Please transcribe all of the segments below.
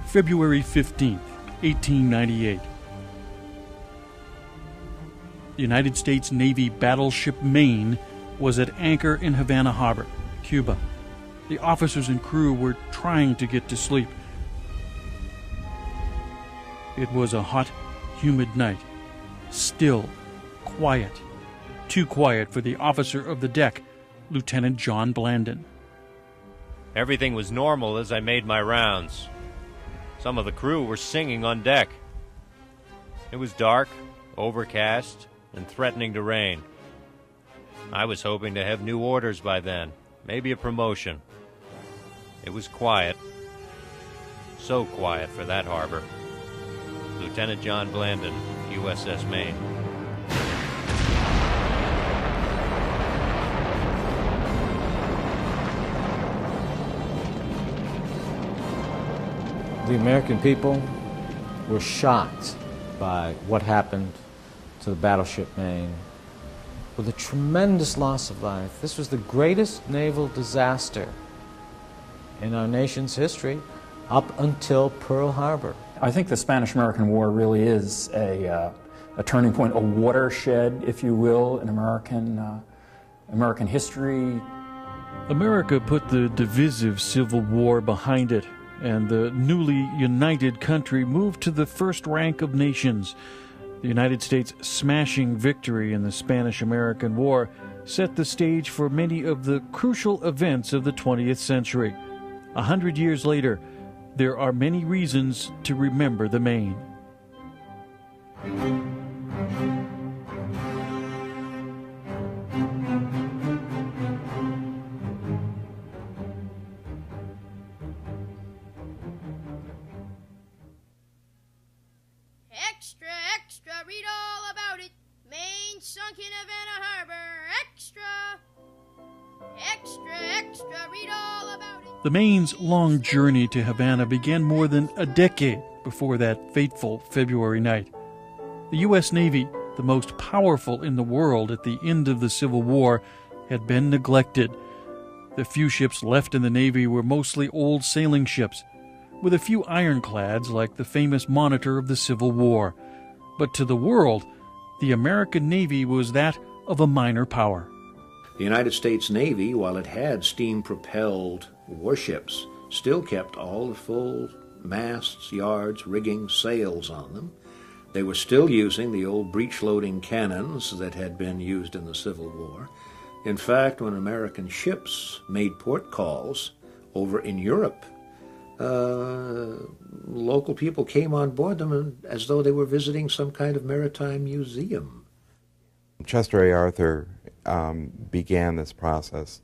February 15th, 1898. The United States Navy battleship Maine was at anchor in Havana Harbor, Cuba. The officers and crew were trying to get to sleep. It was a hot, humid night. Still, quiet. Too quiet for the officer of the deck, Lieutenant John Blandon. Everything was normal as I made my rounds. Some of the crew were singing on deck. It was dark, overcast, and threatening to rain. I was hoping to have new orders by then, maybe a promotion. It was quiet. So quiet for that harbor. Lieutenant John Blandon, USS Maine. The American people were shocked by what happened to the battleship Maine with a tremendous loss of life. This was the greatest naval disaster in our nation's history up until Pearl Harbor. I think the Spanish-American War really is a turning point, a watershed, if you will, in American history. America put the divisive Civil War behind it, and the newly united country moved to the first rank of nations. The United States' smashing victory in the Spanish-American War set the stage for many of the crucial events of the 20th century. 100 years later, there are many reasons to remember the Maine. Extra, extra, read all about it. Maine sunk in Havana Harbor. Extra, extra, extra, read all about it. The Maine's long journey to Havana began more than a decade before that fateful February night. The U.S. Navy, the most powerful in the world at the end of the Civil War, had been neglected. The few ships left in the Navy were mostly old sailing ships, with a few ironclads like the famous Monitor of the Civil War. But to the world, the American Navy was that of a minor power. The United States Navy, while it had steam-propelled warships, still kept all the full masts, yards, rigging, sails on them. They were still using the old breech-loading cannons that had been used in the Civil War. In fact, when American ships made port calls over in Europe, local people came on board them as though they were visiting some kind of maritime museum. Chester A. Arthur began this process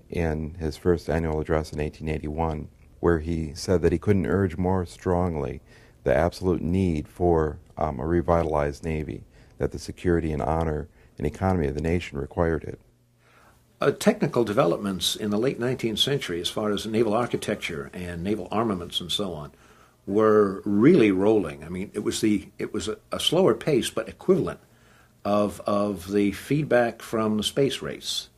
in his first annual address in 1881, where he said that he couldn't urge more strongly the absolute need for a revitalized Navy, that the security and honor and economy of the nation required it. Technical developments in the late 19th century, as far as naval architecture and naval armaments and so on, were really rolling. I mean, it was a slower pace, but equivalent of the feedback from the space race.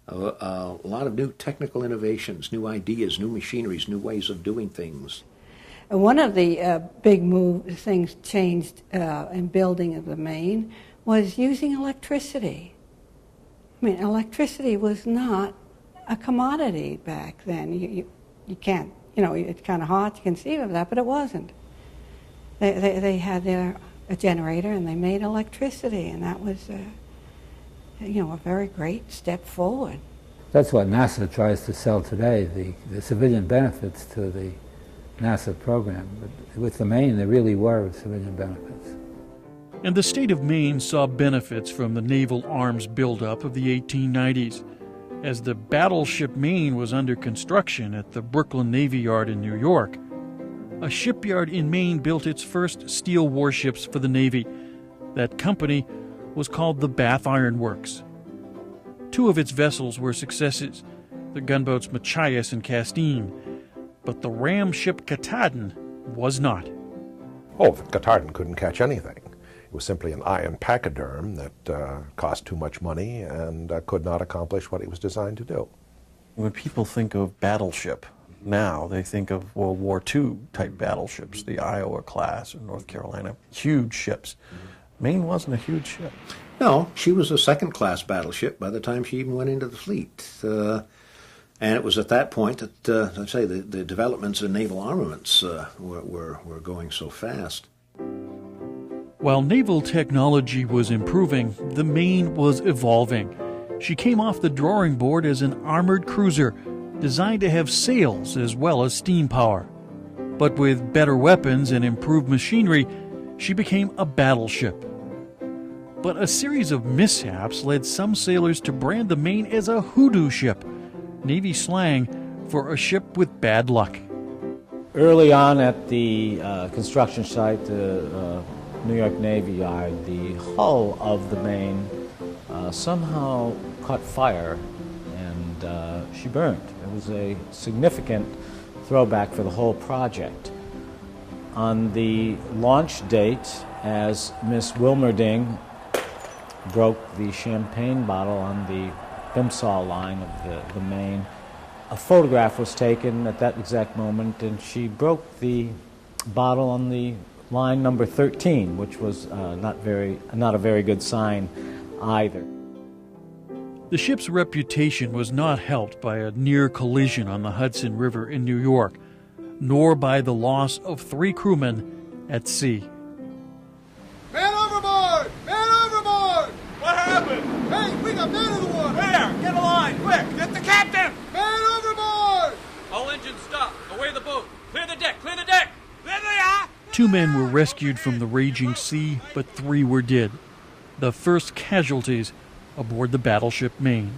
A lot of new technical innovations, new ideas, new machineries, new ways of doing things. One of the big things changed in building of the Maine was using electricity. I mean, electricity was not a commodity back then. You can't, it's kind of hard to conceive of that, but it wasn't. They had a generator and they made electricity, and that was, a very great step forward. That's what NASA tries to sell today, the civilian benefits to the NASA program. But with the Maine, there really were civilian benefits. And the state of Maine saw benefits from the naval arms buildup of the 1890s. As the battleship Maine was under construction at the Brooklyn Navy Yard in New York, a shipyard in Maine built its first steel warships for the Navy. That company was called the Bath Iron Works. Two of its vessels were successes, the gunboats Machias and Castine, but the ram ship Katahdin was not. Oh, the Katahdin couldn't catch anything. It was simply an iron pachyderm that cost too much money and could not accomplish what it was designed to do. When people think of battleship, now, they think of World War II type battleships, the Iowa class or North Carolina, huge ships. Maine wasn't a huge ship. No, she was a second-class battleship by the time she even went into the fleet. And it was at that point that, I'd say, the developments in naval armaments were going so fast. While naval technology was improving, the Maine was evolving. She came off the drawing board as an armored cruiser, designed to have sails as well as steam power. But with better weapons and improved machinery, she became a battleship. But a series of mishaps led some sailors to brand the Maine as a hoodoo ship, Navy slang for a ship with bad luck. Early on at the construction site, the New York Navy Yard, the hull of the Maine somehow caught fire and she burned. It was a significant throwback for the whole project. On the launch date, as Miss Wilmerding broke the champagne bottle on the Bimsall line of the Maine, a photograph was taken at that exact moment, and she broke the bottle on the line number 13, which was not a very good sign either. The ship's reputation was not helped by a near collision on the Hudson River in New York, nor by the loss of 3 crewmen at sea. Man overboard! Man overboard! What happened? Hey, we got men in the water! Where? Get a line, quick! Get the captain! Man overboard! All engines stop. Away the boat. Clear the deck, clear the deck! There they are! 2 men were rescued from the raging sea, but 3 were dead. The first casualties aboard the battleship Maine.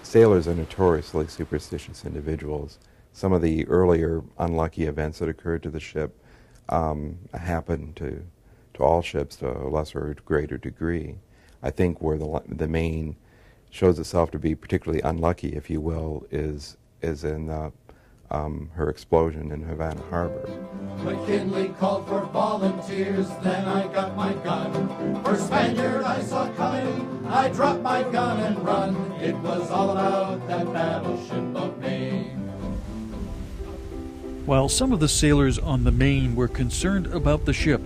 Sailors are notoriously superstitious individuals. Some of the earlier unlucky events that occurred to the ship happened to all ships to a lesser or greater degree. I think where the Maine shows itself to be particularly unlucky, if you will, is in her explosion in Havana Harbor. McKinley called for volunteers, then I got my gun. First Spaniard I saw coming, I dropped my gun and run. It was all about that battleship of Maine. While some of the sailors on the Maine were concerned about the ship,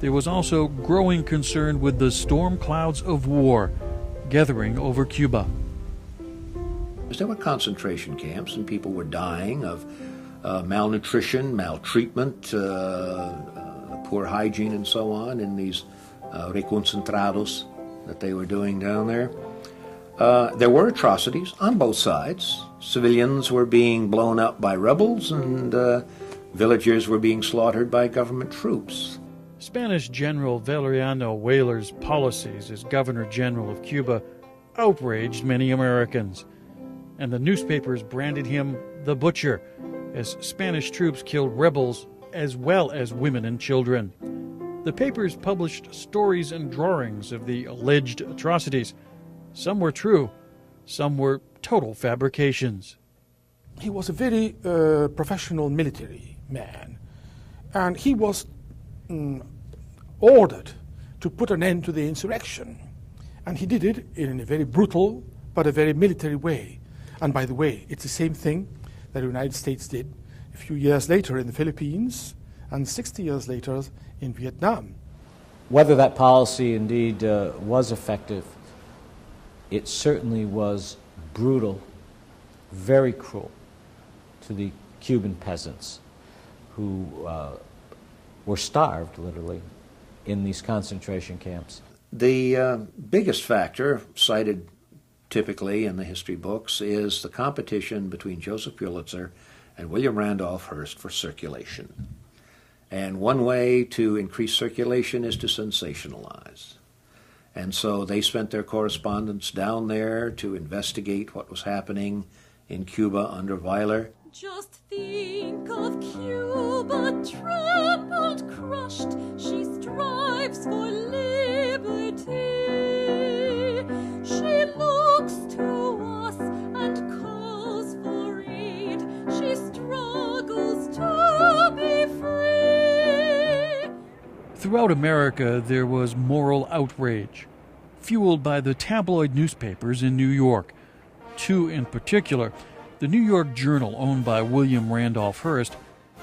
there was also growing concern with the storm clouds of war gathering over Cuba. There were concentration camps, and people were dying of malnutrition, maltreatment, poor hygiene, and so on in these reconcentrados that they were doing down there. There were atrocities on both sides. Civilians were being blown up by rebels, and villagers were being slaughtered by government troops. Spanish General Valeriano Weyler's policies as Governor General of Cuba outraged many Americans, and the newspapers branded him the Butcher, as Spanish troops killed rebels as well as women and children. The papers published stories and drawings of the alleged atrocities. Some were true, some were total fabrications. He was a very professional military man, and he was ordered to put an end to the insurrection. And he did it in a very brutal but a very military way. And by the way, it's the same thing that the United States did a few years later in the Philippines and 60 years later in Vietnam. Whether that policy indeed was effective, it certainly was brutal, very cruel to the Cuban peasants who were starved, literally, in these concentration camps. The biggest factor cited typically in the history books is the competition between Joseph Pulitzer and William Randolph Hearst for circulation. And one way to increase circulation is to sensationalize. And so they spent their correspondence down there to investigate what was happening in Cuba under Weyler. Just think of Cuba, trampled, crushed. She strives for liberty. She looks to us and calls for aid. She struggles to be free. Throughout America, there was moral outrage, fueled by the tabloid newspapers in New York. 2 in particular, the New York Journal, owned by William Randolph Hearst,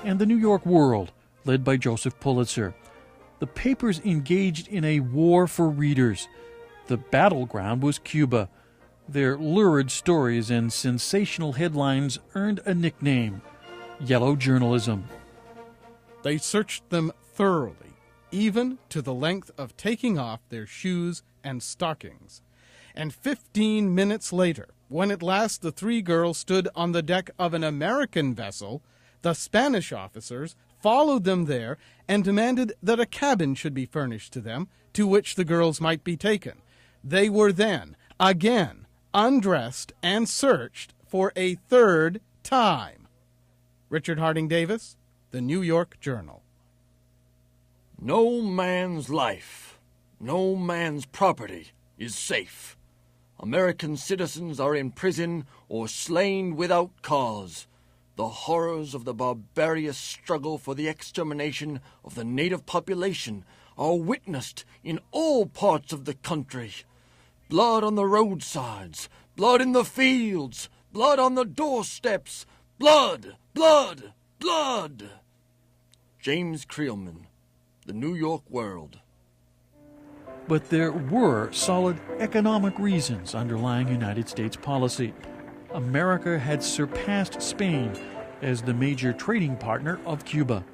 and the New York World, led by Joseph Pulitzer. The papers engaged in a war for readers. The battleground was Cuba. Their lurid stories and sensational headlines earned a nickname: yellow journalism. They searched them thoroughly, even to the length of taking off their shoes and stockings. And 15 minutes later, when at last the three girls stood on the deck of an American vessel, the Spanish officers followed them there and demanded that a cabin should be furnished to them, to which the girls might be taken. They were then, again, undressed and searched for a third time. Richard Harding Davis, The New York Journal. No man's life, no man's property is safe. American citizens are in prison or slain without cause. The horrors of the barbarous struggle for the extermination of the native population are witnessed in all parts of the country. Blood on the roadsides, blood in the fields, blood on the doorsteps, blood, blood, blood. James Creelman, The New York World. But there were solid economic reasons underlying United States policy. America had surpassed Spain as the major trading partner of Cuba.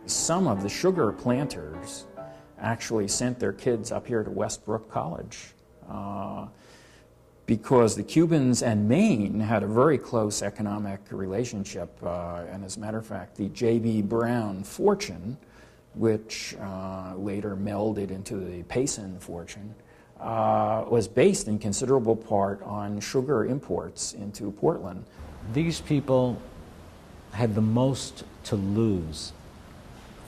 Some of the sugar planters actually sent their kids up here to Westbrook College because the Cubans and Maine had a very close economic relationship. And as a matter of fact, the J.B. Brown fortune, which later melded into the Payson fortune, was based in considerable part on sugar imports into Portland. These people had the most to lose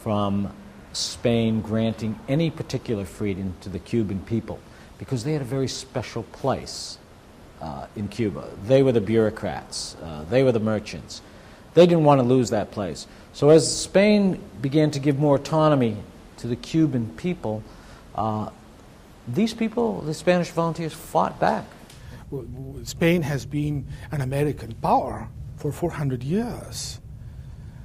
from Spain granting any particular freedom to the Cuban people because they had a very special place in Cuba. They were the bureaucrats. They were the merchants. They didn't want to lose that place. So as Spain began to give more autonomy to the Cuban people, these people, the Spanish volunteers, fought back. Spain has been an American power for 400 years.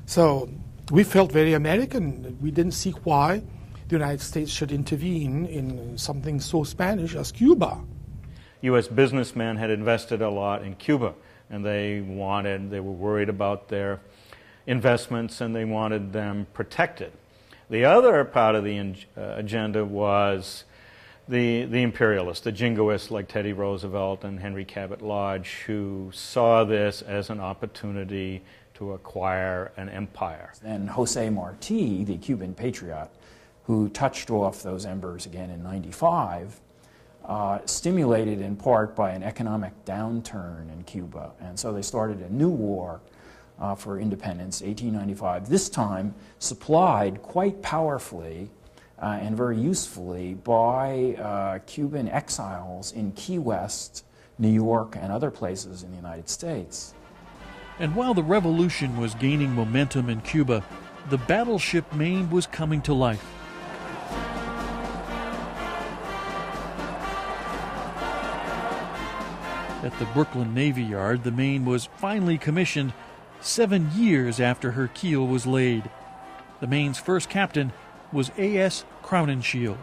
So we felt very American. We didn't see why the United States should intervene in something so Spanish as Cuba. U.S. businessmen had invested a lot in Cuba, and they were worried about their investments, and they wanted them protected. The other part of the agenda was the imperialists, the jingoists like Teddy Roosevelt and Henry Cabot Lodge, who saw this as an opportunity to acquire an empire. And Jose Marti, the Cuban patriot, who touched off those embers again in '95, stimulated in part by an economic downturn in Cuba. And so they started a new war for independence, 1895, this time supplied quite powerfully and very usefully by Cuban exiles in Key West, New York, and other places in the United States. And while the revolution was gaining momentum in Cuba, the battleship Maine was coming to life. At the Brooklyn Navy Yard, the Maine was finally commissioned 7 years after her keel was laid. The Maine's first captain was A.S. Crowninshield.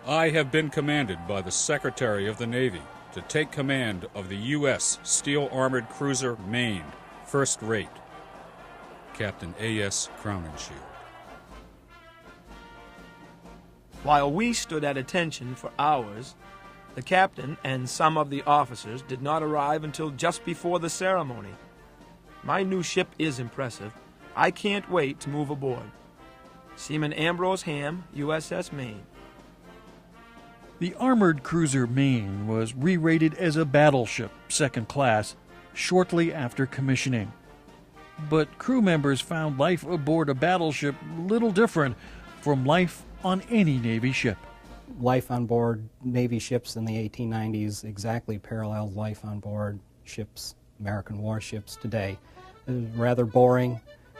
I have been commanded by the Secretary of the Navy to take command of the U.S. steel-armored cruiser Maine, first rate. Captain A.S. Crowninshield. While we stood at attention for hours, the captain and some of the officers did not arrive until just before the ceremony. My new ship is impressive. I can't wait to move aboard. Seaman Ambrose Ham, USS Maine. The armored cruiser Maine was re-rated as a battleship, second class, shortly after commissioning. But crew members found life aboard a battleship little different from life on any Navy ship. Life on board Navy ships in the 1890s exactly parallels life on board ships, American warships today. It was rather boring,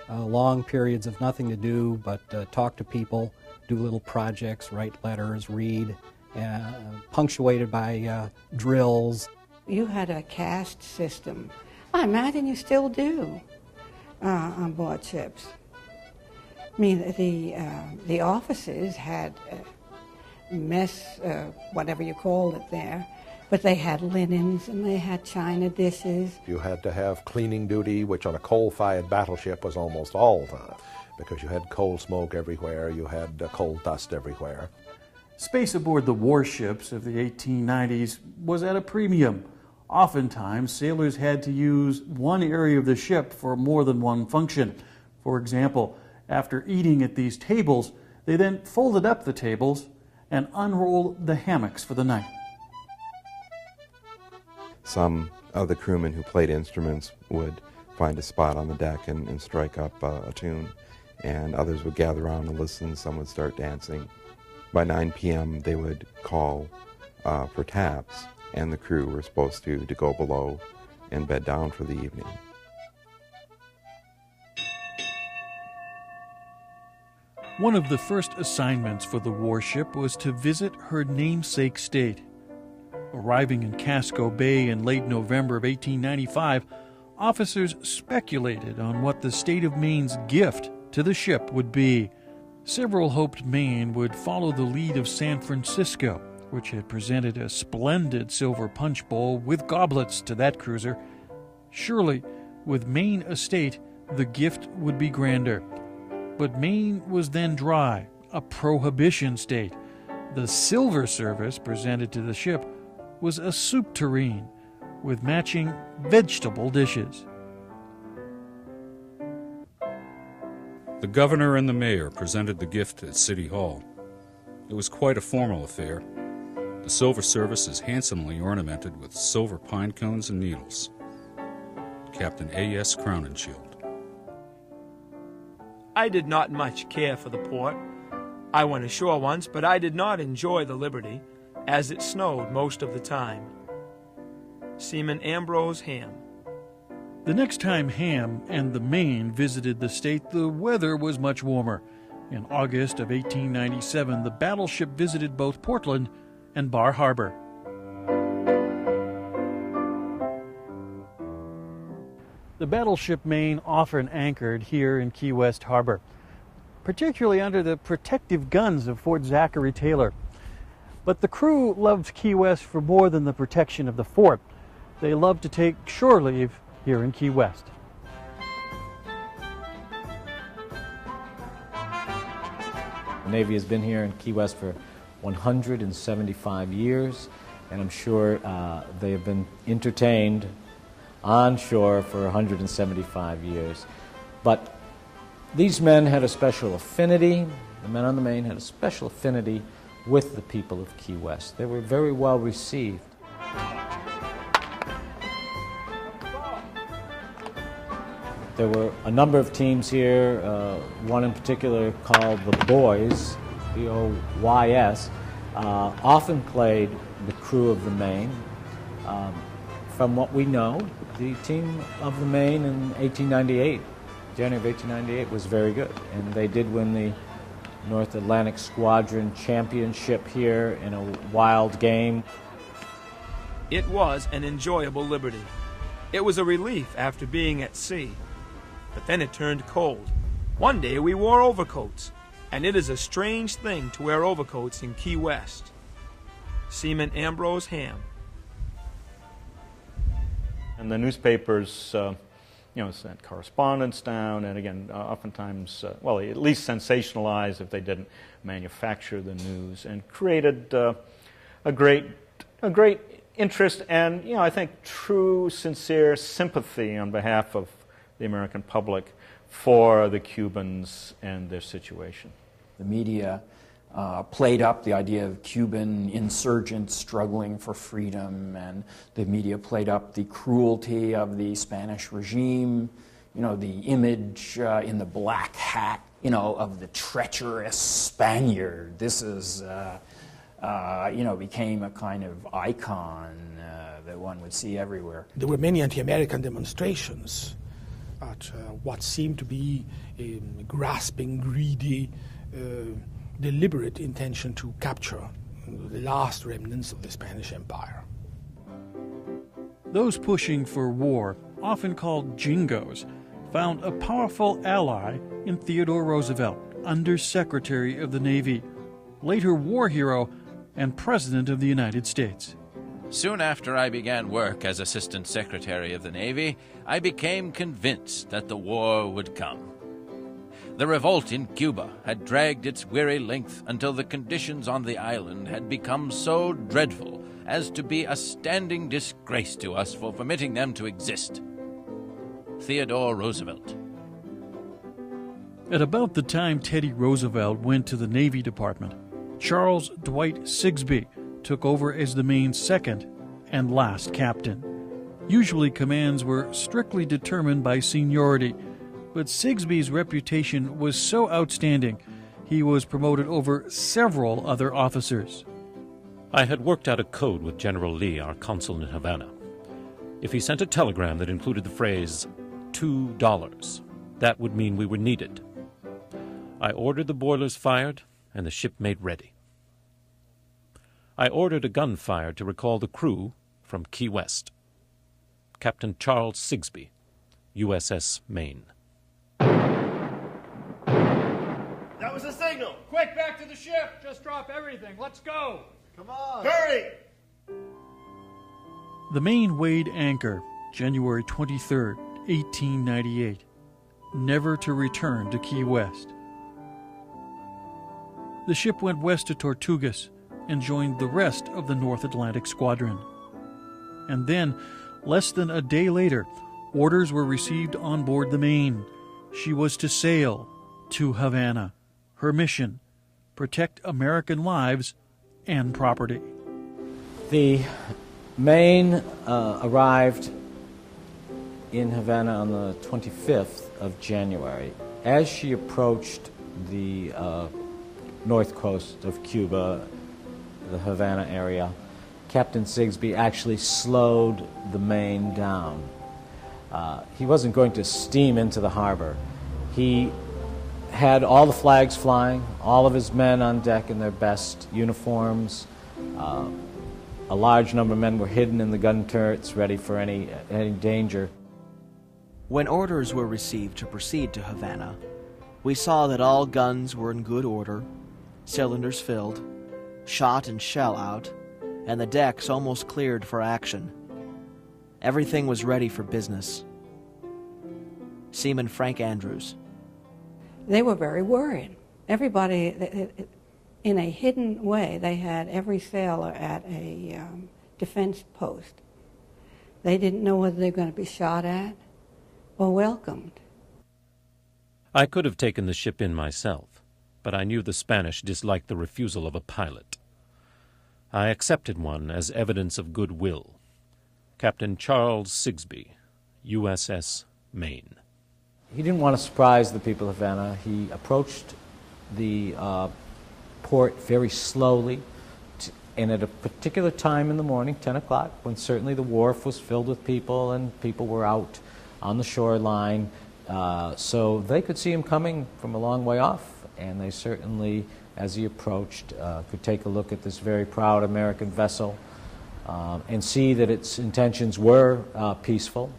long periods of nothing to do but talk to people, do little projects, write letters, read, punctuated by drills. You had a caste system I imagine you still do on board ships. I mean, the officers had mess, whatever you called it there, but they had linens and they had china dishes. You had to have cleaning duty, which on a coal-fired battleship was almost all the time, because you had coal smoke everywhere, you had coal dust everywhere. Space aboard the warships of the 1890s was at a premium. Oftentimes, sailors had to use one area of the ship for more than one function. For example, after eating at these tables, they then folded up the tables and unrolled the hammocks for the night. Some of the crewmen who played instruments would find a spot on the deck and strike up a tune, and others would gather around and listen. Some would start dancing. By 9 p.m. they would call for taps, and the crew were supposed to go below and bed down for the evening. One of the first assignments for the warship was to visit her namesake state. Arriving in Casco Bay in late November of 1895, officers speculated on what the state of Maine's gift to the ship would be. Several hoped Maine would follow the lead of San Francisco, which had presented a splendid silver punch bowl with goblets to that cruiser. Surely, with Maine estate, the gift would be grander. But Maine was then dry, a prohibition state. The silver service presented to the ship was a soup tureen with matching vegetable dishes. The governor and the mayor presented the gift at City Hall. It was quite a formal affair. The silver service is handsomely ornamented with silver pine cones and needles. Captain A.S. Crowninshield. I did not much care for the port. I went ashore once, but I did not enjoy the liberty, as it snowed most of the time. Seaman Ambrose Ham. The next time Ham and the Maine visited the state, the weather was much warmer. In August of 1897, the battleship visited both Portland and Bar Harbor. The battleship Maine often anchored here in Key West Harbor, particularly under the protective guns of Fort Zachary Taylor. But the crew loved Key West for more than the protection of the fort. They loved to take shore leave here in Key West. The Navy has been here in Key West for 175 years, and I'm sure they have been entertained on shore for 175 years. But these men had a special affinity, the men on the Maine had a special affinity with the people of Key West. They were very well received. There were a number of teams here, one in particular called the Boys, B-O-Y-S, often played the crew of the Maine. From what we know, the team of the Maine in 1898, January of 1898, was very good, and they did win the North Atlantic Squadron Championship here in a wild game. It was an enjoyable liberty. It was a relief after being at sea. But then it turned cold. One day we wore overcoats, and it is a strange thing to wear overcoats in Key West. Seaman Ambrose Ham. And the newspapers, sent correspondence down, and again, oftentimes, well, at least sensationalized if they didn't manufacture the news, and created a great interest and, I think, true, sincere sympathy on behalf of the American public for the Cubans and their situation. The media played up the idea of Cuban insurgents struggling for freedom, and the media played up the cruelty of the Spanish regime, the image in the black hat, of the treacherous Spaniard. This is, became a kind of icon that one would see everywhere. There were many anti-American demonstrations at what seemed to be a grasping, greedy, deliberate intention to capture the last remnants of the Spanish Empire. Those pushing for war often called Jingos, found a powerful ally in Theodore Roosevelt, Under-Secretary of the Navy, later war hero and President of the United States. Soon after I began work as Assistant Secretary of the Navy, I became convinced that the war would come. The revolt in Cuba had dragged its weary length until the conditions on the island had become so dreadful as to be a standing disgrace to us for permitting them to exist. Theodore Roosevelt. At about the time Teddy Roosevelt went to the Navy Department, Charles Dwight Sigsbee took over as the Maine's second and last captain. Usually commands were strictly determined by seniority, but Sigsbee's reputation was so outstanding he was promoted over several other officers. I had worked out a code with General Lee, our consul in Havana. If he sent a telegram that included the phrase $2, that would mean we were needed. I ordered the boilers fired and the ship made ready. I ordered a gun fired to recall the crew from Key West. Captain Charles Sigsbee, USS Maine. That was a signal. Quick, back to the ship. Just drop everything. Let's go. Come on. Hurry! The Maine weighed anchor January 23, 1898, never to return to Key West. The ship went west to Tortugas and joined the rest of the North Atlantic Squadron. And then, less than a day later, orders were received on board the Maine. She was to sail to Havana. Her mission, protect American lives and property. The Maine arrived in Havana on the 25th of January. As she approached the north coast of Cuba, the Havana area, Captain Sigsbee actually slowed the Maine down. He wasn't going to steam into the harbor. He had all the flags flying, all of his men on deck in their best uniforms. A large number of men were hidden in the gun turrets, ready for any danger. When orders were received to proceed to Havana, we saw that all guns were in good order, cylinders filled, shot and shell out, and the decks almost cleared for action. Everything was ready for business. Seaman Frank Andrews. They were very worried. Everybody, in a hidden way, they had every sailor at a defense post. They didn't know whether they were going to be shot at or welcomed. I could have taken the ship in myself, but I knew the Spanish disliked the refusal of a pilot. I accepted one as evidence of goodwill. Captain Charles Sigsbee, USS Maine. He didn't want to surprise the people of Havana. He approached the port very slowly, and at a particular time in the morning, 10 o'clock, when certainly the wharf was filled with people and people were out on the shoreline, so they could see him coming from a long way off, and they certainly, as he approached, could take a look at this very proud American vessel and see that its intentions were peaceful.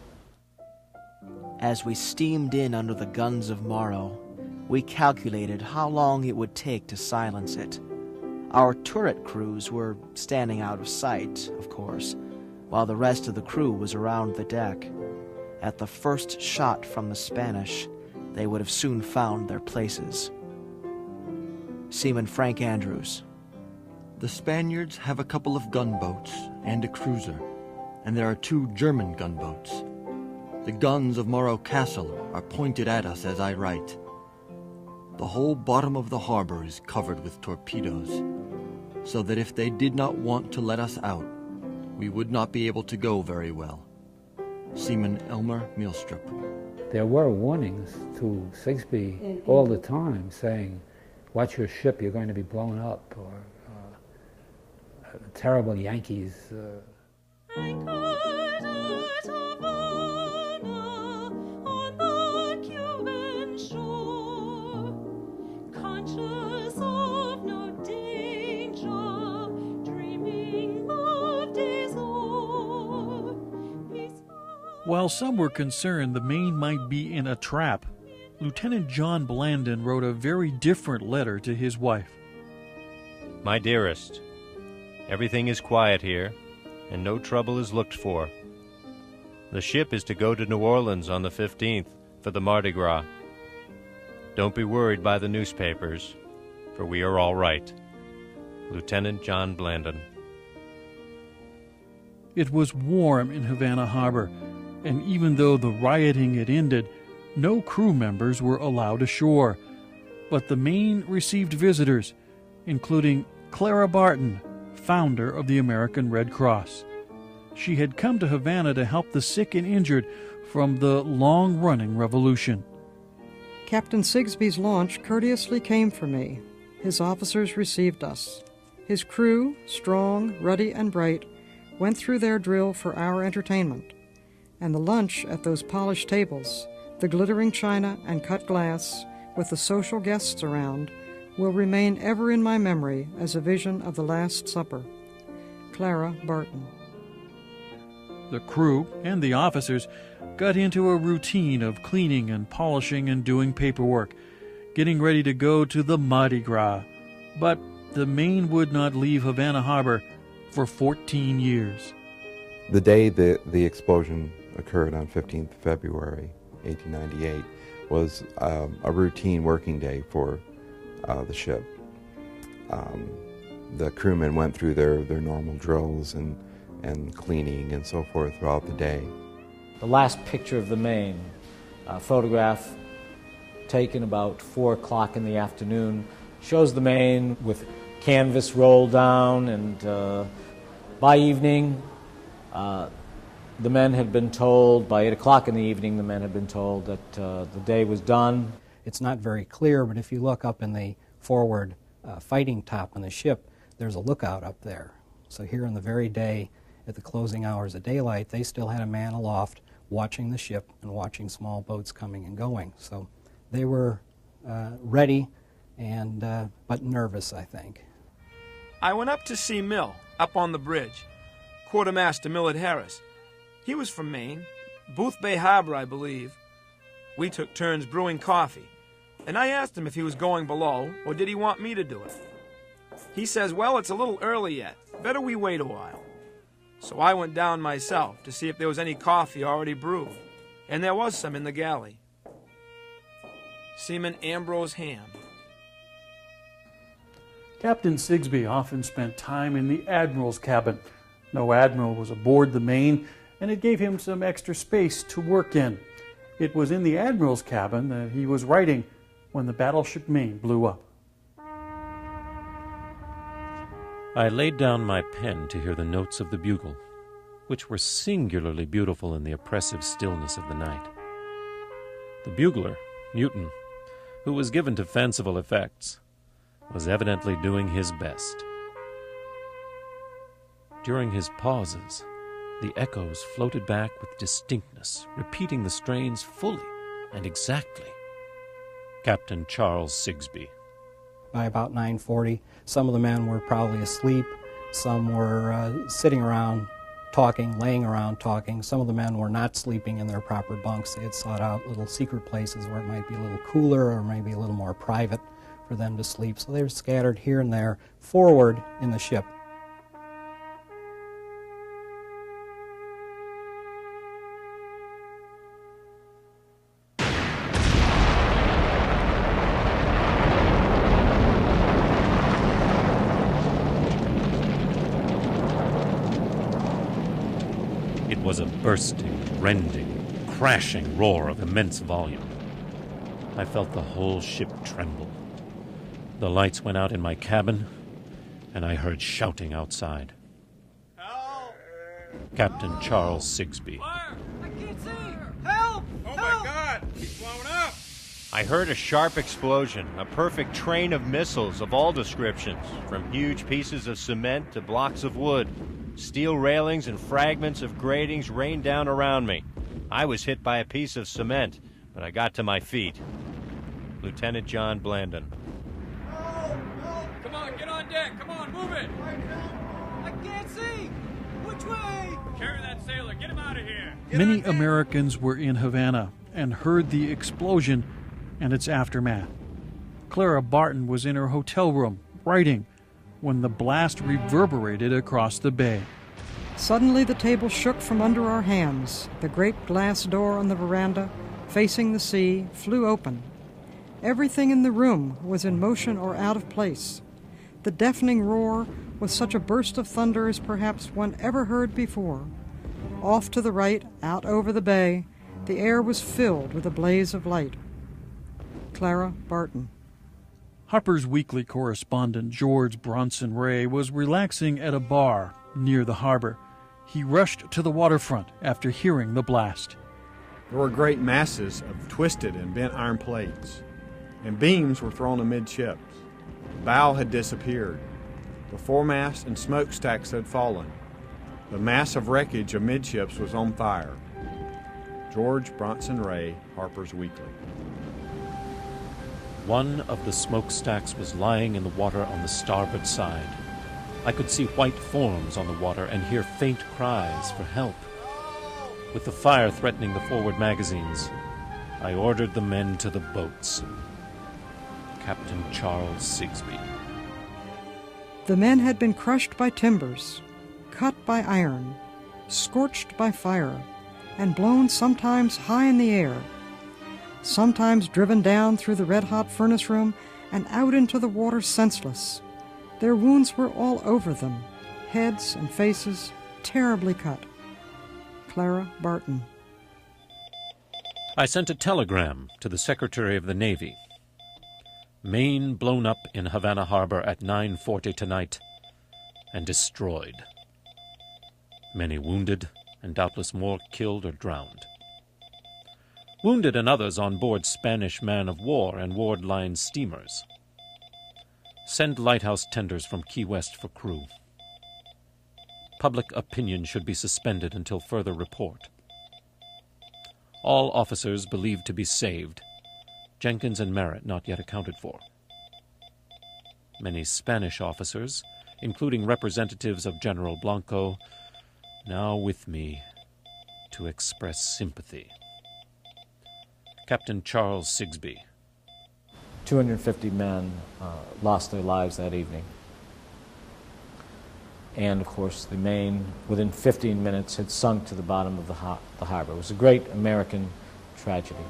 As we steamed in under the guns of Morro, we calculated how long it would take to silence it. Our turret crews were standing out of sight, of course, while the rest of the crew was around the deck. At the first shot from the Spanish, they would have soon found their places. Seaman Frank Andrews. The Spaniards have a couple of gunboats and a cruiser, and there are 2 German gunboats. The guns of Morro Castle are pointed at us as I write. The whole bottom of the harbor is covered with torpedoes, so that if they did not want to let us out, we would not be able to go very well. Seaman Elmer Mealstrup. There were warnings to Sigsbee all the time saying, watch your ship, you're going to be blown up, or terrible Yankees. While some were concerned the Maine might be in a trap, Lieutenant John Blandon wrote a very different letter to his wife. My dearest, everything is quiet here, and no trouble is looked for. The ship is to go to New Orleans on the 15th for the Mardi Gras. Don't be worried by the newspapers, for we are all right. Lieutenant John Blandon. It was warm in Havana Harbor, and even though the rioting had ended, no crew members were allowed ashore. But the Maine received visitors, including Clara Barton, founder of the American Red Cross. She had come to Havana to help the sick and injured from the long-running revolution. Captain Sigsbee's launch courteously came for me. His officers received us. His crew, strong, ruddy, and bright, went through their drill for our entertainment. And the lunch at those polished tables, the glittering china and cut glass, with the social guests around, will remain ever in my memory as a vision of the Last Supper. Clara Barton. The crew and the officers got into a routine of cleaning and polishing and doing paperwork, getting ready to go to the Mardi Gras. But the Maine would not leave Havana Harbor for 14 years. The day the explosion occurred on 15th February 1898 was a routine working day for the ship. The crewmen went through their normal drills and cleaning and so forth throughout the day. The last picture of the Maine, a photograph taken about 4 o'clock in the afternoon, shows the Maine with canvas rolled down, and by evening, the men had been told, by 8 o'clock in the evening, the men had been told that the day was done. It's not very clear, but if you look up in the forward fighting top on the ship, there's a lookout up there. So here on the very day, at the closing hours of daylight, they still had a man aloft watching the ship and watching small boats coming and going. So they were ready and but nervous, I think. I went up to see Mill, up on the bridge. Quartermaster Millard Harris. He was from Maine, Booth Bay Harbor, I believe. We took turns brewing coffee, and I asked him if he was going below, or did he want me to do it. He says, well, it's a little early yet. Better we wait a while. So I went down myself to see if there was any coffee already brewed, and there was some in the galley. Seaman Ambrose Ham. Captain Sigsbee often spent time in the admiral's cabin. No admiral was aboard the Maine, and it gave him some extra space to work in. It was in the admiral's cabin that he was writing when the battleship Maine blew up. I laid down my pen to hear the notes of the bugle, which were singularly beautiful in the oppressive stillness of the night. The bugler, Newton, who was given to fanciful effects, was evidently doing his best. During his pauses, the echoes floated back with distinctness, repeating the strains fully and exactly. Captain Charles Sigsbee. By about 9:40, some of the men were probably asleep. Some were sitting around talking, laying around talking. Some of the men were not sleeping in their proper bunks. They had sought out little secret places where it might be a little cooler or maybe a little more private for them to sleep. So they were scattered here and there forward in the ship. It was a bursting, rending, crashing roar of immense volume. I felt the whole ship tremble. The lights went out in my cabin, and I heard shouting outside. Help! Captain Charles Sigsbee. Fire! I can't see! Help! Oh my God! He's blowing up! I heard a sharp explosion, a perfect train of missiles of all descriptions, from huge pieces of cement to blocks of wood. Steel railings and fragments of gratings rained down around me. I was hit by a piece of cement, but I got to my feet. Lieutenant John Blandon. Come on, get on deck! Come on, move it! I can't see! Which way! Carry that sailor. Get him out of here. Many Americans were in Havana and heard the explosion and its aftermath. Clara Barton was in her hotel room, writing, when the blast reverberated across the bay. Suddenly the table shook from under our hands. The great glass door on the veranda, facing the sea, flew open. Everything in the room was in motion or out of place. The deafening roar was such a burst of thunder as perhaps one ever heard before. Off to the right, out over the bay, the air was filled with a blaze of light. Clara Barton. Harper's Weekly correspondent George Bronson Ray was relaxing at a bar near the harbor. He rushed to the waterfront after hearing the blast. There were great masses of twisted and bent iron plates, and beams were thrown amidships. The bow had disappeared. The foremast and smokestacks had fallen. The mass of wreckage amidships was on fire. George Bronson Ray, Harper's Weekly. One of the smokestacks was lying in the water on the starboard side. I could see white forms on the water and hear faint cries for help. With the fire threatening the forward magazines, I ordered the men to the boats. Captain Charles Sigsbee. The men had been crushed by timbers, cut by iron, scorched by fire, and blown sometimes high in the air, sometimes driven down through the red-hot furnace room and out into the water senseless. Their wounds were all over them, heads and faces terribly cut. Clara Barton. I sent a telegram to the Secretary of the Navy. Maine blown up in Havana Harbor at 9:40 tonight and destroyed. Many wounded and doubtless more killed or drowned. Wounded and others on board Spanish man-of-war and Ward-Line steamers. Send lighthouse tenders from Key West for crew. Public opinion should be suspended until further report. All officers believed to be saved. Jenkins and Merritt not yet accounted for. Many Spanish officers, including representatives of General Blanco, now with me to express sympathy. Captain Charles Sigsbee. 250 men lost their lives that evening. And, of course, the Maine, within 15 minutes, had sunk to the bottom of the harbor. It was a great American tragedy.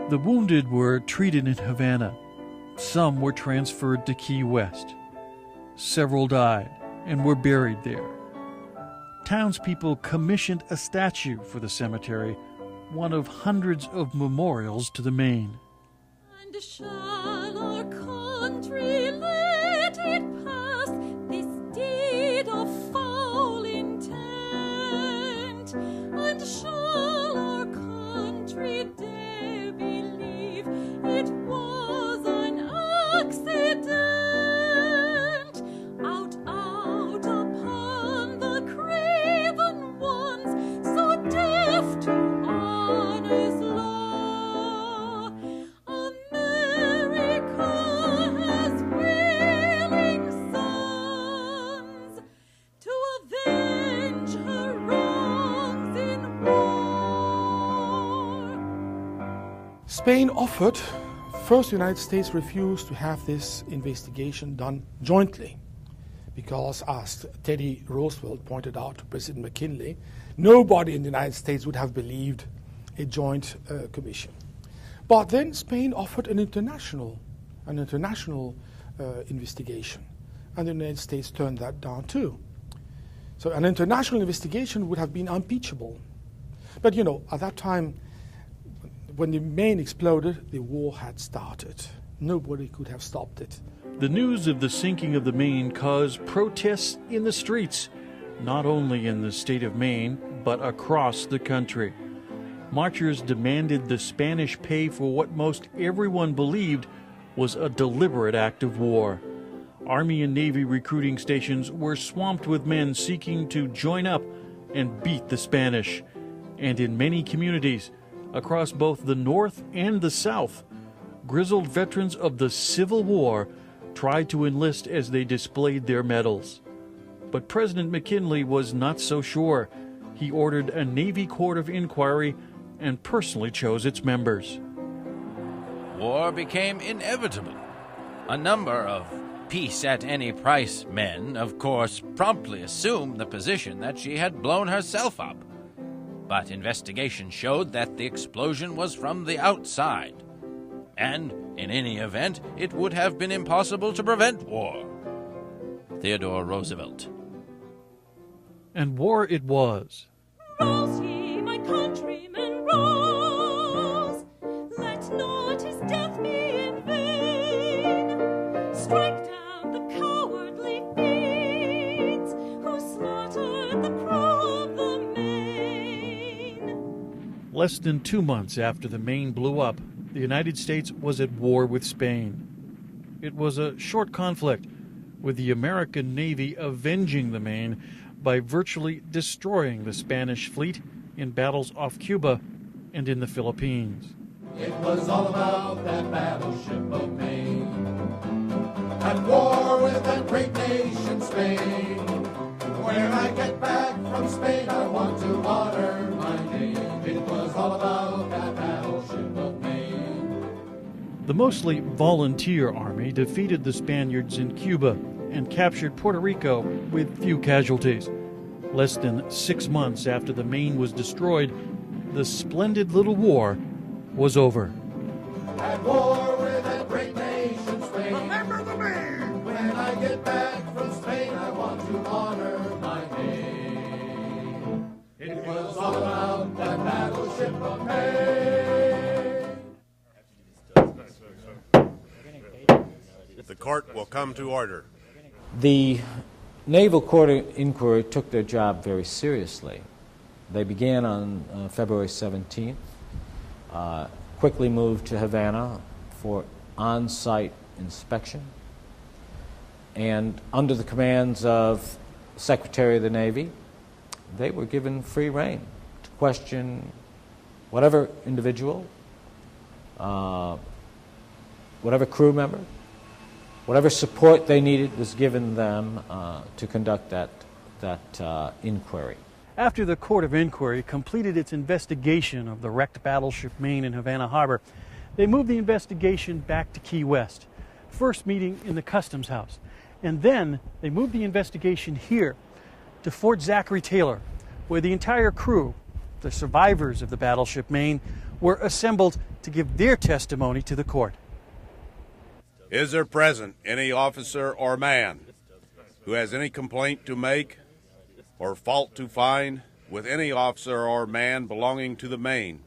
The wounded were treated in Havana. Some were transferred to Key West. Several died and were buried there. Townspeople commissioned a statue for the cemetery, one of hundreds of memorials to the Maine. And shall our country let it pass, this deed of foul intent? And shall our country dare believe it was an accident? Out upon the craven ones, so deaf to honor's law. America has willing sons to avenge her wrongs in war. Spain offered. First, the United States refused to have this investigation done jointly because, as Teddy Roosevelt pointed out to President McKinley, nobody in the United States would have believed a joint commission. But then Spain offered an international investigation, and the United States turned that down too. So an international investigation would have been unimpeachable. But you know, at that time, when the Maine exploded, the war had started. Nobody could have stopped it. The news of the sinking of the Maine caused protests in the streets, not only in the state of Maine, but across the country. Marchers demanded the Spanish pay for what most everyone believed was a deliberate act of war. Army and Navy recruiting stations were swamped with men seeking to join up and beat the Spanish. And in many communities, across both the North and the South, grizzled veterans of the Civil War tried to enlist as they displayed their medals. But President McKinley was not so sure. He ordered a Navy court of inquiry and personally chose its members. War became inevitable. A number of peace-at-any-price men, of course, promptly assumed the position that she had blown herself up. But investigation showed that the explosion was from the outside. And, in any event, it would have been impossible to prevent war. Theodore Roosevelt. And war it was. Rose ye, my countrymen, rose. Let not his death be in vain. Strike down the cowardly fiends who slaughtered the crew of the Maine. Less than 2 months after the Maine blew up, the United States was at war with Spain. It was a short conflict, with the American Navy avenging the Maine by virtually destroying the Spanish fleet in battles off Cuba and in the Philippines. It was all about that battleship of Maine, at war with that great nation Spain. When I get back from Spain, I want to honor my name. It was all about that battleship of Maine. The mostly volunteer army defeated the Spaniards in Cuba and captured Puerto Rico with few casualties. Less than 6 months after the Maine was destroyed, the splendid little war was over. At war with that great nation Spain. Remember the Maine! When I get back from Spain, I want to honor my name. It was all about that battleship of Maine. The court will come to order. The Naval Court of Inquiry took their job very seriously. They began on February 17th, quickly moved to Havana for on-site inspection, and under the commands of Secretary of the Navy, they were given free rein to question whatever individual, whatever crew member, whatever support they needed was given them to conduct that inquiry. After the Court of Inquiry completed its investigation of the wrecked battleship Maine in Havana Harbor, they moved the investigation back to Key West, first meeting in the Customs House. And then they moved the investigation here to Fort Zachary Taylor, where the entire crew, the survivors of the battleship Maine, were assembled to give their testimony to the court. Is there present any officer or man who has any complaint to make or fault to find with any officer or man belonging to the Maine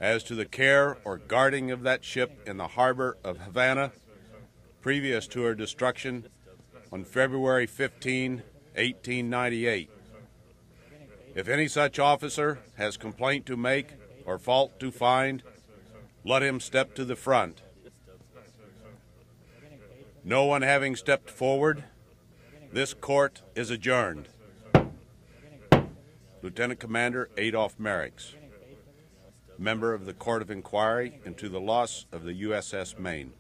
as to the care or guarding of that ship in the harbor of Havana previous to her destruction on February 15, 1898? If any such officer has complaint to make or fault to find, let him step to the front. No one having stepped forward, this court is adjourned. Lieutenant Commander Adolph Merricks, member of the Court of Inquiry into the loss of the USS Maine.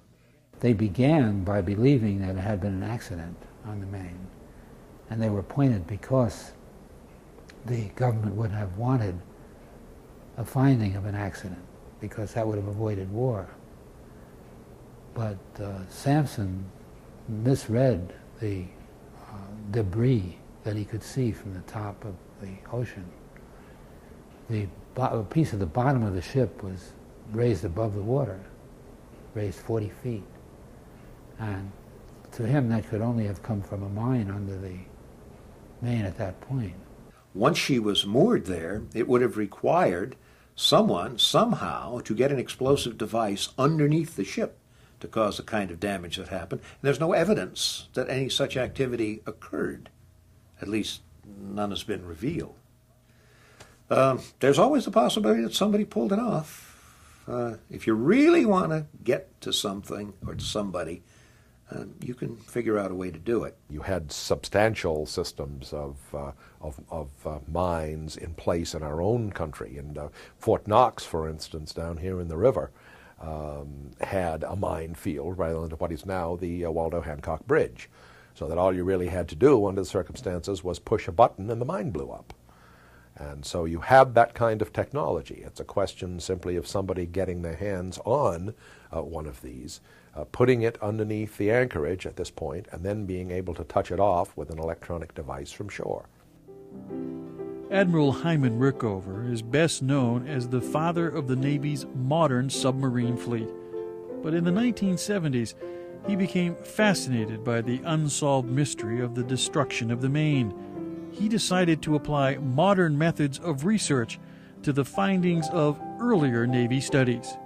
They began by believing that it had been an accident on the Maine, and they were appointed because the government would have wanted a finding of an accident, because that would have avoided war. But Sampson misread the debris that he could see from the top of the ocean. A piece of the bottom of the ship was raised above the water, raised 40 feet. And to him, that could only have come from a mine under the Maine at that point. Once she was moored there, it would have required someone, somehow, to get an explosive device underneath the ship to cause the kind of damage that happened. And there's no evidence that any such activity occurred. At least, none has been revealed. There's always the possibility that somebody pulled it off. If you really want to get to something or to somebody, you can figure out a way to do it. You had substantial systems of mines in place in our own country. And Fort Knox, for instance, down here in the river, had a minefield right onto what is now the Waldo Hancock Bridge. So that all you really had to do under the circumstances was push a button and the mine blew up. And so you had that kind of technology. It's a question simply of somebody getting their hands on one of these, putting it underneath the anchorage at this point, and then being able to touch it off with an electronic device from shore. Admiral Hyman Rickover is best known as the father of the Navy's modern submarine fleet. But in the 1970s, he became fascinated by the unsolved mystery of the destruction of the Maine. He decided to apply modern methods of research to the findings of earlier Navy studies.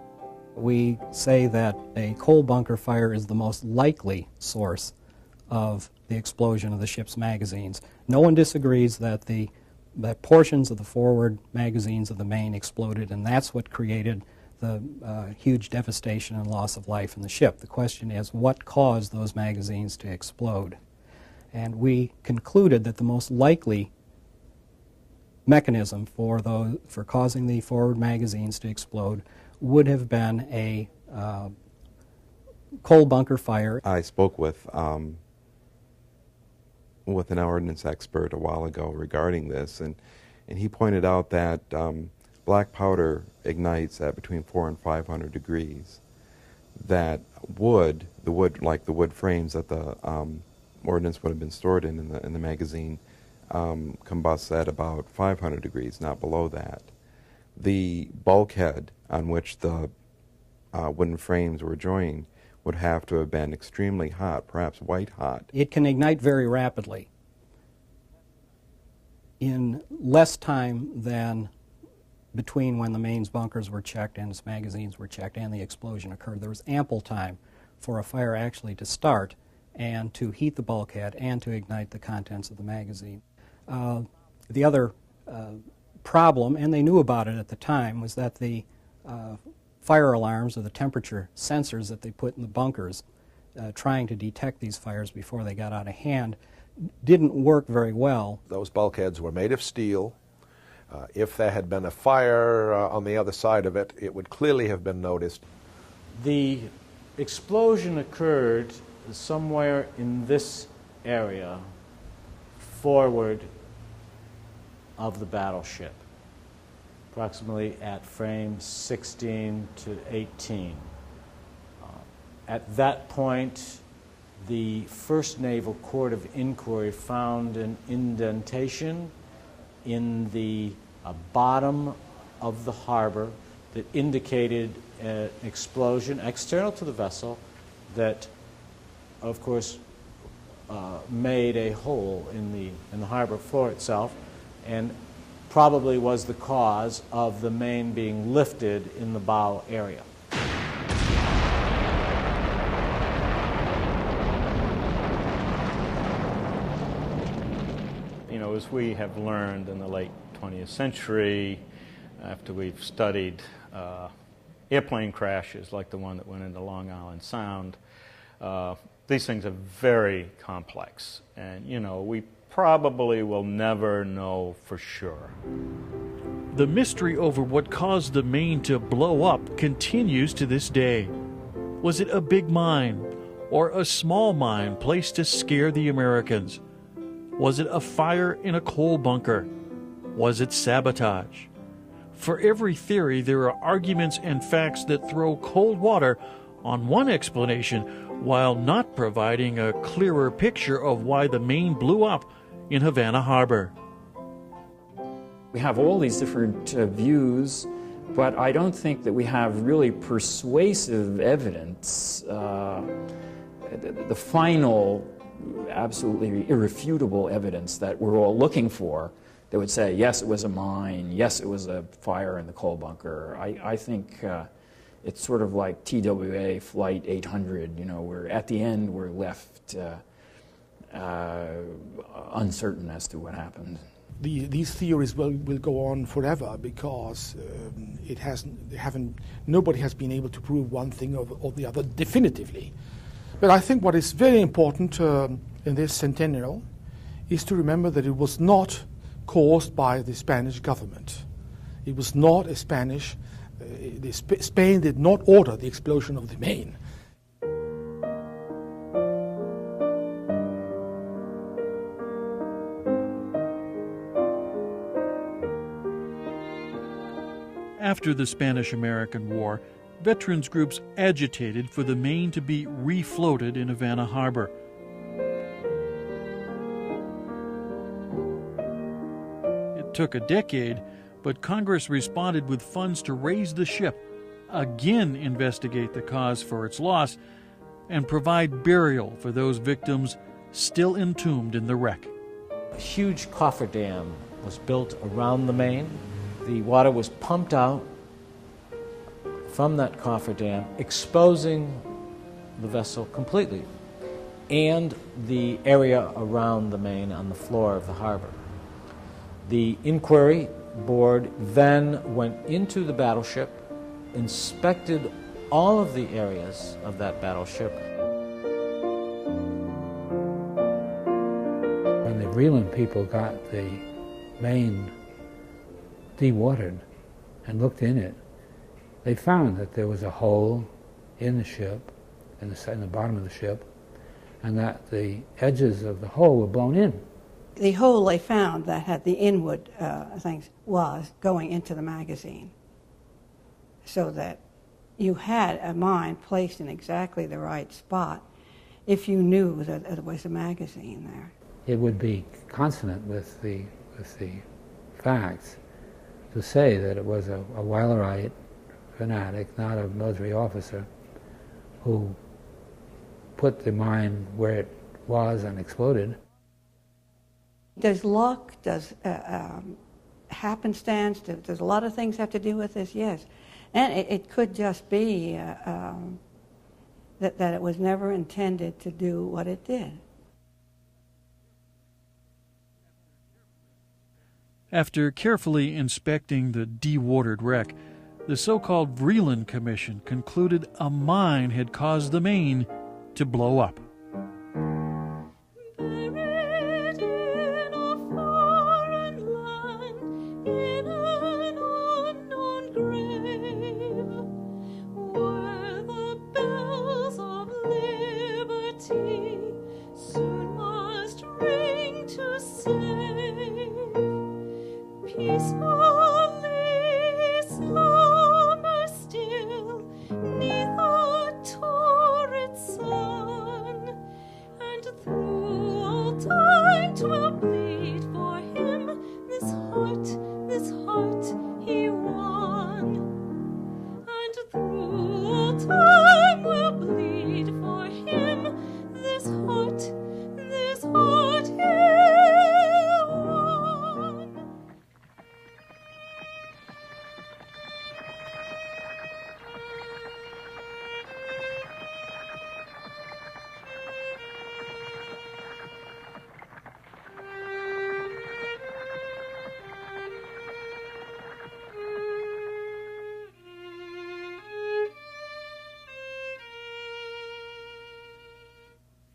We say that a coal bunker fire is the most likely source of the explosion of the ship's magazines. No one disagrees that that portions of the forward magazines of the Maine exploded, and that's what created the huge devastation and loss of life in the ship. The question is, what caused those magazines to explode? And we concluded that the most likely mechanism for causing the forward magazines to explode would have been a coal bunker fire. I spoke with an ordnance expert a while ago regarding this, and he pointed out that black powder ignites at between 400 and 500 degrees. That wood, like the wood frames that the ordnance would have been stored in the magazine, combusts at about 500 degrees, not below that. The bulkhead on which the wooden frames were joined would have to have been extremely hot, perhaps white hot. It can ignite very rapidly. In less time than between when the Maine's bunkers were checked and its magazines were checked and the explosion occurred, there was ample time for a fire actually to start and to heat the bulkhead and to ignite the contents of the magazine. The other problem, and they knew about it at the time, was that the fire alarms or the temperature sensors that they put in the bunkers trying to detect these fires before they got out of hand didn't work very well. Those bulkheads were made of steel. If there had been a fire on the other side of it, it would clearly have been noticed. The explosion occurred somewhere in this area forward of the battleship, approximately at frames 16 to 18. At that point, the First Naval Court of Inquiry found an indentation in the bottom of the harbor that indicated an explosion external to the vessel that, of course, made a hole in the harbor floor itself, and probably was the cause of the Maine being lifted in the bow area. You know, as we have learned in the late 20th century, after we've studied airplane crashes like the one that went into Long Island Sound, these things are very complex, and you know, we probably will never know for sure. The mystery over what caused the Maine to blow up continues to this day. Was it a big mine or a small mine placed to scare the Americans? Was it a fire in a coal bunker? Was it sabotage? For every theory, there are arguments and facts that throw cold water on one explanation while not providing a clearer picture of why the Maine blew up in Havana Harbor. We have all these different views, but I don't think that we have really persuasive evidence, the final, absolutely irrefutable evidence that we're all looking for that would say, yes, it was a mine, yes, it was a fire in the coal bunker. I think it's sort of like TWA Flight 800, you know, where at the end we're left uncertain as to what happened. These theories will go on forever because nobody has been able to prove one thing or the other definitively. But I think what is very important in this centennial is to remember that it was not caused by the Spanish government. It was not a Spanish, Spain did not order the explosion of the Maine. After the Spanish-American War, veterans groups agitated for the Maine to be refloated in Havana Harbor. It took a decade, but Congress responded with funds to raise the ship, again investigate the cause for its loss, and provide burial for those victims still entombed in the wreck. A huge cofferdam was built around the Maine. The water was pumped out from that cofferdam, exposing the vessel completely and the area around the Maine on the floor of the harbor. The inquiry board then went into the battleship, inspected all of the areas of that battleship. When the Vreeland people got the Maine dewatered and looked in it, they found that there was a hole in the ship, in the bottom of the ship, and that the edges of the hole were blown in. The hole they found that had the inward things was going into the magazine, so that you had a mine placed in exactly the right spot if you knew that there was a magazine there. It would be consonant with the facts to say that it was a Weilerite fanatic, not a military officer, who put the mine where it was and exploded. Does luck, does happenstance, does a lot of things have to do with this? Yes. And it could just be that it was never intended to do what it did. After carefully inspecting the dewatered wreck, the so-called Vreeland Commission concluded a mine had caused the Maine to blow up.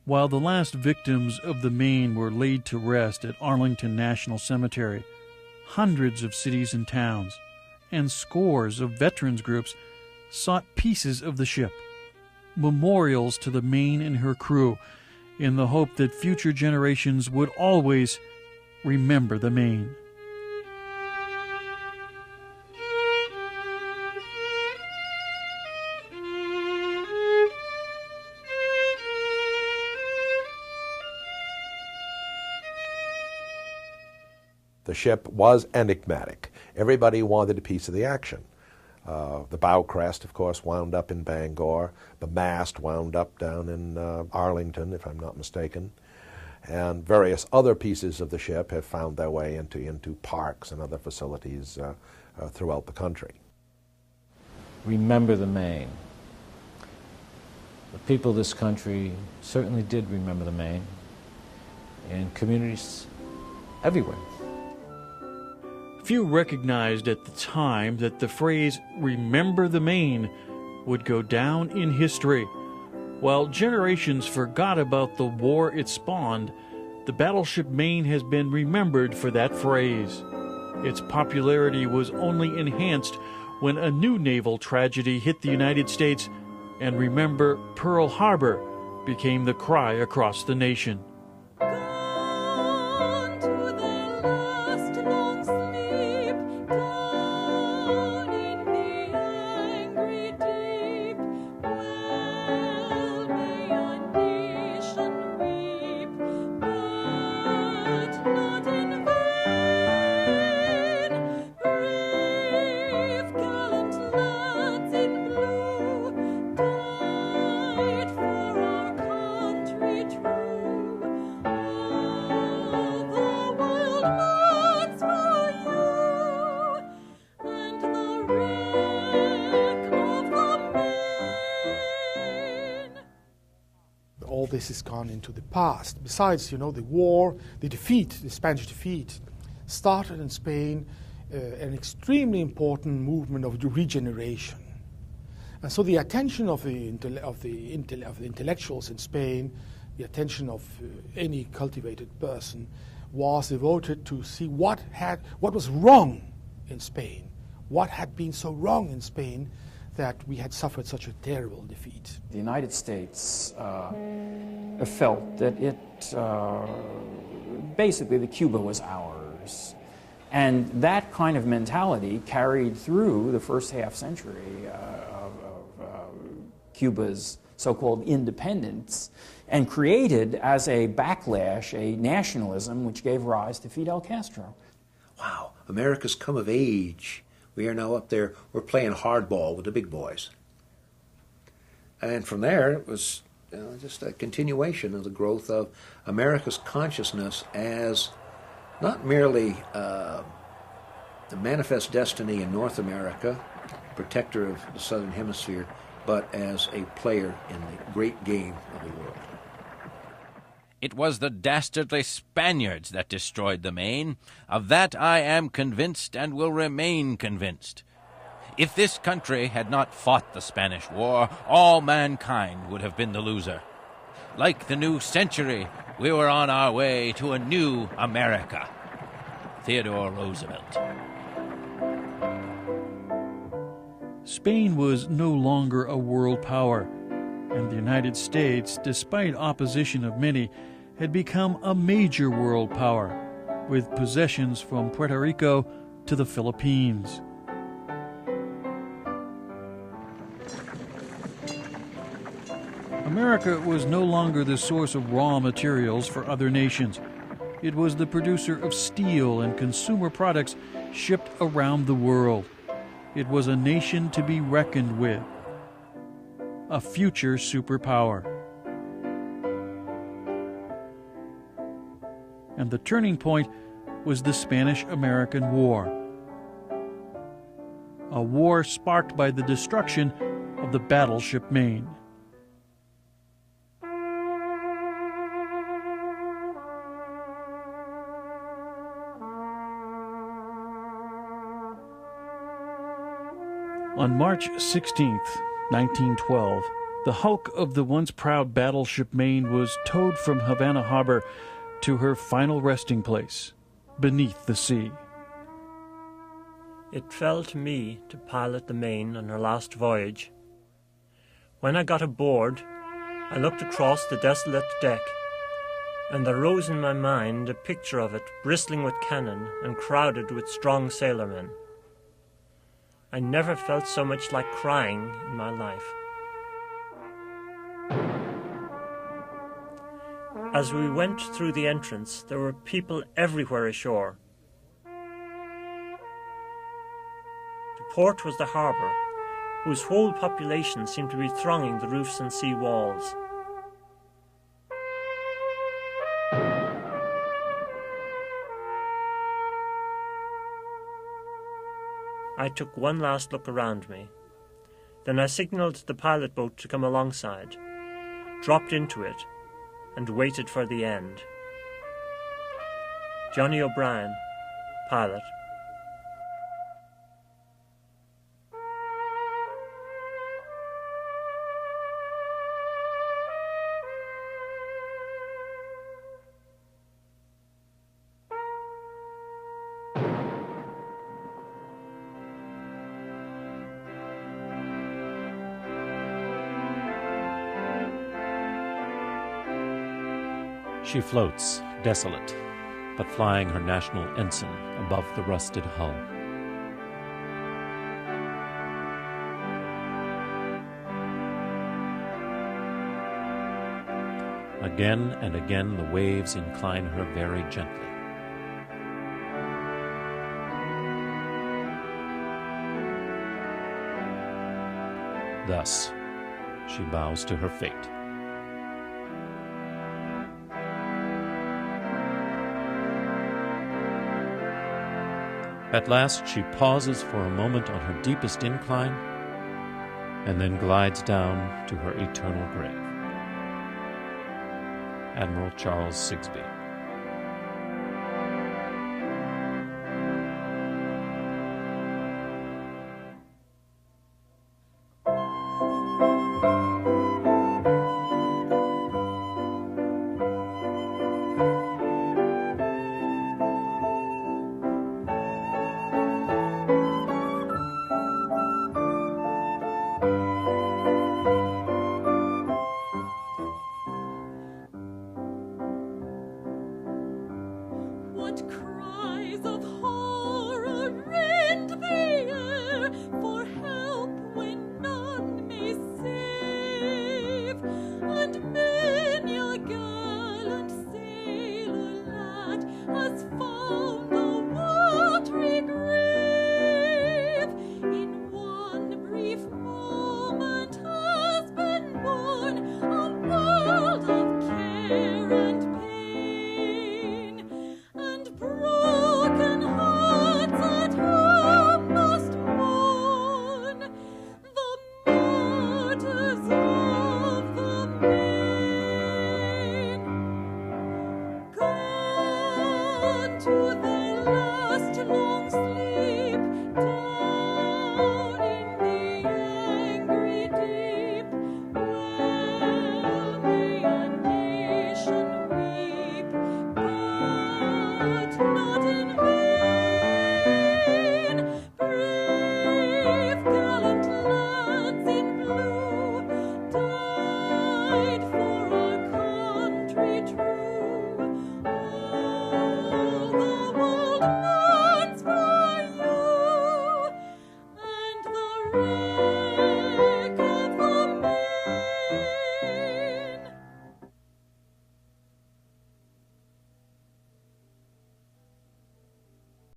While the last victims of the Maine were laid to rest at Arlington National Cemetery, hundreds of cities and towns and scores of veterans groups sought pieces of the ship, memorials to the Maine and her crew, in the hope that future generations would always remember the Maine. The ship was enigmatic. Everybody wanted a piece of the action. The bow crest, of course, wound up in Bangor. The mast wound up down in Arlington, if I'm not mistaken. And various other pieces of the ship have found their way into parks and other facilities throughout the country. Remember the Maine. The people of this country certainly did remember the Maine, and communities everywhere. Few recognized at the time that the phrase, "remember the Maine," would go down in history. While generations forgot about the war it spawned, the battleship Maine has been remembered for that phrase. Its popularity was only enhanced when a new naval tragedy hit the United States, and "Remember Pearl Harbor" became the cry across the nation. Gone to the last long sleep, down in All this has gone into the past. Besides, the war, the Spanish defeat, started in Spain an extremely important movement of regeneration. And so the attention of the intellectuals in Spain, the attention of any cultivated person, was devoted to see what was wrong in Spain, what had been so wrong in Spain that we had suffered such a terrible defeat. The United States felt that basically that Cuba was ours. And that kind of mentality carried through the first half century of Cuba's so-called independence, and created as a backlash a nationalism which gave rise to Fidel Castro. Wow, America's come of age. We are now up there, we're playing hardball with the big boys. And from there, it was just a continuation of the growth of America's consciousness as not merely the manifest destiny in North America, protector of the Southern Hemisphere, but as a player in the great game of the world. It was the dastardly Spaniards that destroyed the Maine. Of that I am convinced and will remain convinced. If this country had not fought the Spanish War, all mankind would have been the loser. Like the new century, we were on our way to a new America. Theodore Roosevelt. Spain was no longer a world power, and the United States, despite opposition of many, had become a major world power, with possessions from Puerto Rico to the Philippines. America was no longer the source of raw materials for other nations. It was the producer of steel and consumer products shipped around the world. It was a nation to be reckoned with, a future superpower. And the turning point was the Spanish-American War, a war sparked by the destruction of the battleship Maine. On March 16, 1912, the hulk of the once proud battleship Maine was towed from Havana Harbor to her final resting place, beneath the sea. It fell to me to pilot the Maine on her last voyage. When I got aboard, I looked across the desolate deck, and there rose in my mind a picture of it bristling with cannon and crowded with strong sailormen. I never felt so much like crying in my life. As we went through the entrance, there were people everywhere ashore. The port was the harbour, whose whole population seemed to be thronging the roofs and sea walls. I took one last look around me. Then I signalled the pilot boat to come alongside, dropped into it, and waited for the end. Johnny O'Brien, pilot. She floats, desolate, but flying her national ensign above the rusted hull. Again and again the waves incline her very gently. Thus, she bows to her fate. At last she pauses for a moment on her deepest incline and then glides down to her eternal grave. Admiral Charles Sigsbee. What cries of horror rend the air for help when none may save, and many a gallant sailor lad has found the watery grave. In one brief moment has been born a world of care and pain, and broken hearts at home must mourn the martyrs of the Maine. Gone to their last long sleep down in the angry deep. Well may a nation weep, but